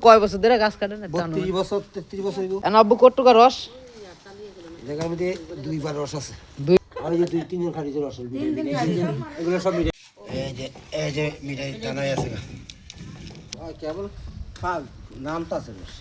কয় বছর ধরে গাছ কাটেন? 32 বছর 33 বছর হইব। আব্বু কতটুকু রস? জায়গার মধ্যে দুইবার রস আছে। দুই ওই যে 2-3 জন খাড়ি রস এগুলো সব মিঠাই। এই যে মিঠাই দানাই আছে গা। কেবল ফাল নামটা আছে রস।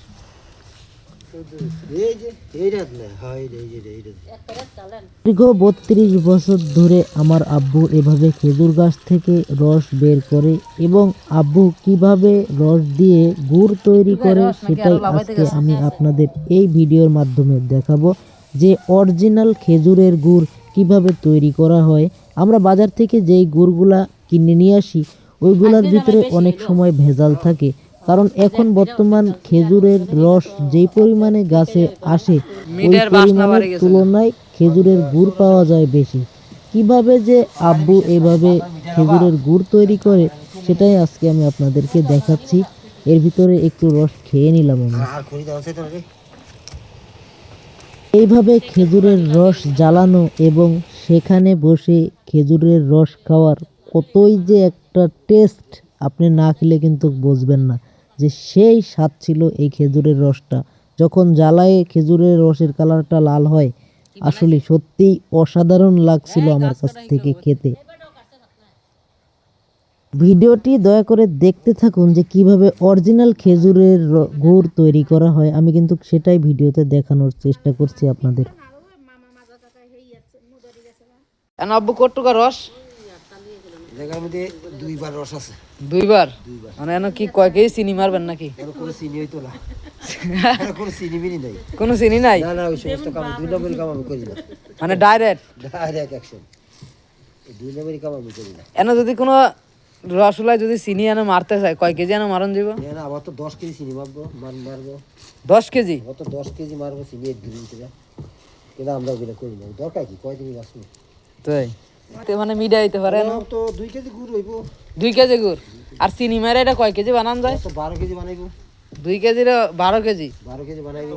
দীর্ঘ 32 বছর ধরে আমার আব্বু এভাবে খেজুর গাছ থেকে রস বের করে এবং আব্বু কিভাবে রস দিয়ে গুড় তৈরি করে সেটাই আজকে আমি আপনাদের এই ভিডিওর মাধ্যমে দেখাবো যে অরিজিনাল খেজুরের গুড় কিভাবে তৈরি করা হয়। আমরা বাজার থেকে যেই গুড়গুলা কিনে নিয়ে আসি ওইগুলার ভিতরে অনেক সময় ভেজাল থাকে, কারণ এখন বর্তমান খেজুরের রস যেই পরিমাণে গাছে আসে ওই পরিমাণের তুলনায় খেজুরের গুড় পাওয়া যায় বেশি। কিভাবে যে আব্বু এভাবে খেজুরের গুড় তৈরি করে সেটাই আজকে আমি আপনাদেরকে দেখাচ্ছি। এর ভিতরে একটু রস খেয়ে নিলাম আমি। এইভাবে খেজুরের রস জ্বালানো এবং সেখানে বসে খেজুরের রস খাওয়ার কতই যে একটা টেস্ট, আপনি না খেলে কিন্তু বুঝবেন না যে সেই স্বাদ ছিল এই খেজুরের রসটা। যখন জ্বালায়ে খেজুরের রসের কালারটা লাল হয়, আসলে সত্যিই অসাধারণ লাগছিল আমার কাছ থেকে খেতে। ভিডিওটি দয়া করে দেখতে থাকুন যে কিভাবে অরিজিনাল খেজুরের গুড় তৈরি করা হয়। আমি কিন্তু সেটাই ভিডিওতে দেখানোর চেষ্টা করছি আপনাদের। আব্বু কতটুকু রস? জায়গার মধ্যে দুইবার রস আছে। দুইবার? মানে এনে কি কয় কেজি চিনি মারবেন নাকি? কোনো চিনি হইতো না। কোনো চিনি মিনি নাই। কোনো চিনি নাই? না ওই সমস্ত কাম 2 নম্বরের কাম আমি করি না। মানে ডাইরেক্ট অ্যাকশন। এই 2 নম্বরের কাম আমি করি না। এনে যদি কোনো রসগোল্লায় যদি চিনি এনে মারতে চায় কয় কেজি এনে মারণ দিব? না আবার তো 10 কেজি চিনি মারবো। 10 কেজি? আবার তো 10 কেজি মারবো চিনি এক দিন থেকে। কিন্তু আমরা ওগুলো করি না। দরকার কি কয় দিন আসবে? তাই মানে মিডা হইতে পারে না তো 2 কেজি গুড় হইব। 2 কেজি গুড় আর চিনি মারে এটা কয় কেজি বানান যায়? তো 12 কেজি বানাইবো। 2 কেজির 12 কেজি? 12 কেজি বানাইবো।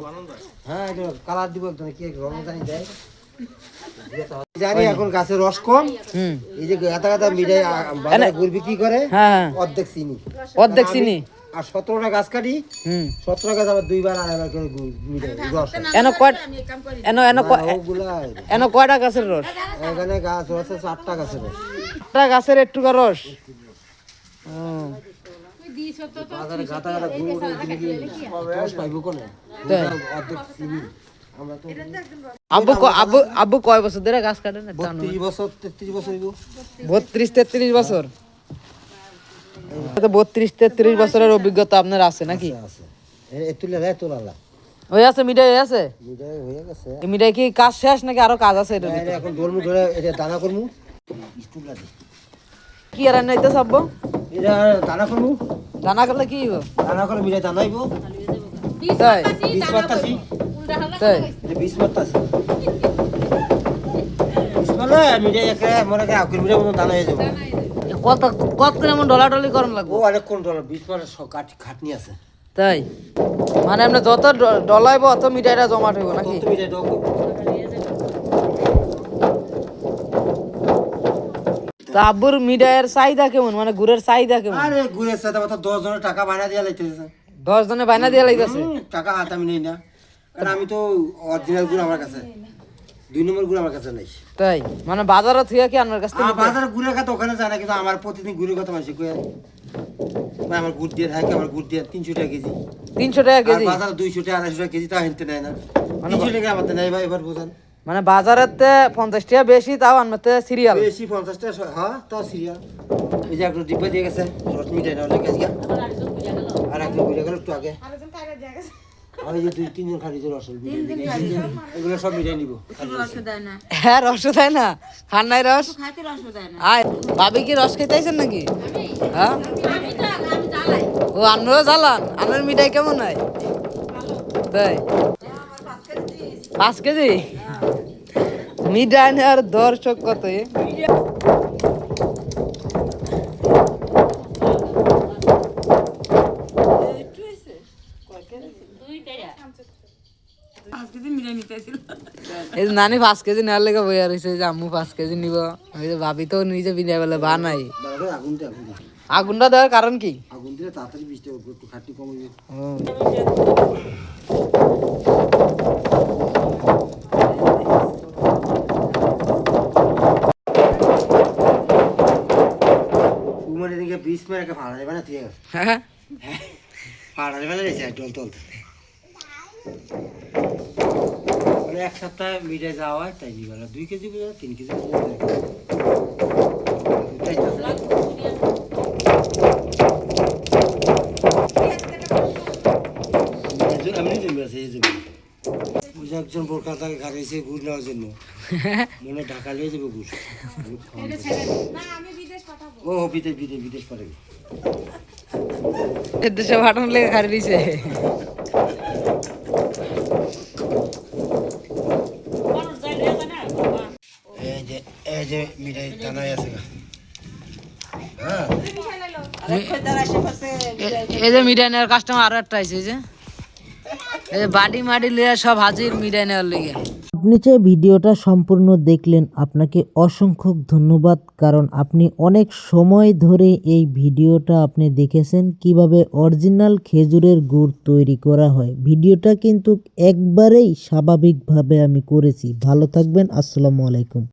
হ্যাঁ এটা কালার দিব একদম কি রং জানি দেয়। জানি এখন গাছের রস কম। এই যে গাতা গাতা মিঠাই বাজারে গুড় বিক্রি করে। হ্যাঁ অর্ধেক চিনি। অর্ধেক চিনি। আর 17টা গাছ কাটি। 17টা গাছ আবার দুইবার আড়াইবার করে মিঠাই রস। এনো কয়টা গাছের রস? এখানে গাছ রস আছে 8টা গাছের রস। 8টা গাছের একটুকা রস। বাজারে গাতা গাতা গুড় রস পাইবো কোনে? অর্ধেক চিনি। আব্বু কয় বছর ধরে গাছ কাটেন? 32 বছর 33 বছর হইব। 32-33 বছর? 32-33 বছরের অভিজ্ঞতা আপনার আছে নাকি? আছে। এতুলে রে তোলালা। হয়ে আছে মিঠাই হয়ে আছে? মিঠাই হয়ে গেছে। এই মিঠাই কি কাজ শেষ নাকি আরো কাজ আছে? এটা এখন ধরমু ধরে এটা দানা করমু। স্টুলা দি। কি আর নাইতে আব্বু? এটা দানা করমু। দানা করলে কি হইব? দানা করে মিঠাই দানাইবো। তাই 20 পাতাছি। তাই 20 পাতাছি। ইসমালে মিঠাই একে মনে কে আকুর মিঠাই মতো দানা হয়ে যাবে। কত এমন ডলাডলি করন লাগবে? ও আরে কোন ডলার 20 পাতা খাটনি আছে। তাই মানে আমরা যত ডলাইব অত মিঠাইটা জমাট হইব নাকি? কত মিঠাই দাও। তা আব্বুর মিঠাইয়ের চাহিদা কেমন, মানে গুড়ের চাহিদা কেমন? আরে গুড়ের সাথে তো 10 জনের টাকা বায়না দিয়া লাইতেছে। 10 জনে বায়না দিয়া লাইতেছে? টাকা হাতে আমি নেই না, কারণ আমি তো অরিজিনাল গুড় আমার কাছে, 2 নম্বর গুড় আমার কাছে নাই। তাই মানে বাজারে থিয়া কি আমার কাছে? বাজারে গুড়ের কথা ওখানে যায় না, কিন্তু আমার প্রতিদিন গুড়ের কথা মানুষ কই আমার গুড় দিয়ে থাকে, আমার গুড় দিয়ে 300 টাকা কেজি। 300 টাকা কেজি? বাজারে 200 টাকা 250 টাকা কেজি, তা হেনতে নেয় না। 300 টাকা আমাদের নেই ভাই, এবার বুঝান। মানে বাজারেতে 50 টাকা বেশি, তাও আনতে সিরিয়াল বেশি 50 টাকা। হ্যাঁ তাও সিরিয়াল। এই যে একটা ডিব্বা দিয়ে গেছে রস মিঠাই না হলে গেছে, আর একজন বুঝে গেল একটু আগে। আমি যে 2-3 জন খালি যে রস এগুলো সব মিঠাই নিব। হ্যাঁ রস দেয় না? খান নাই রস? আয় ভাবি কি রস খেতে আইছেন নাকি? হ্যাঁ ও আনরও জ্বালান। আনার মিঠাই কেমন হয়? তাই 5 কেজি মিঠাই নেওয়ার দর্শক কত? নানি 5 কেজি নেওয়ার লেগে বইয়া রয়েছে যে আম্মু 5 কেজি নিব। ভাবি তো নিজে বিনা বেলা বানাই। আগুনটা দেওয়ার কারণ কি? আগুন দিলে তাড়াতাড়ি বৃষ্টি হবে, একটু খাটনি কমে। মানে দিকে বীজ মেরে ফাড়া যাবে না, ঠিক আছে? হ্যাঁ ফাড়া যাবে না রে, ডল তুলতে মানে এক সপ্তাহে মিটে যাওয়া হয়, তাই নিবে না 2 কেজি 3 কেজি এমনি জমি আছে, এই জমি ওই যে একজন কলকাতাকে গাড়িয়েছে গুড় নেওয়ার জন্য, মনে ঢাকা লিয়ে যাবে গুড়। ও বিদেশ বিদেশ বিদেশ পাঠাবে, দেশে পাঠানোর লেগে খাড়ি দিছে। এই যে মিঠাই দানায় আছে। হ্যাঁ এই যে মিঠাই নেওয়ার কাস্টমার আরো একটা আছে, এই যে বাড়ি মাড়ি লিয়ে সব হাজির মিঠাই নেওয়ার লেগে। আপনি যে ভিডিওটা সম্পূর্ণ দেখলেন আপনাকে অসংখ্য ধন্যবাদ, কারণ আপনি অনেক সময় ধরে এই ভিডিওটা আপনি দেখেছেন কিভাবে অরিজিনাল খেজুরের গুড় তৈরি করা হয়। ভিডিওটা কিন্তু একবারেই স্বাভাবিকভাবে আমি করেছি। ভালো থাকবেন, আসসালামু আলাইকুম।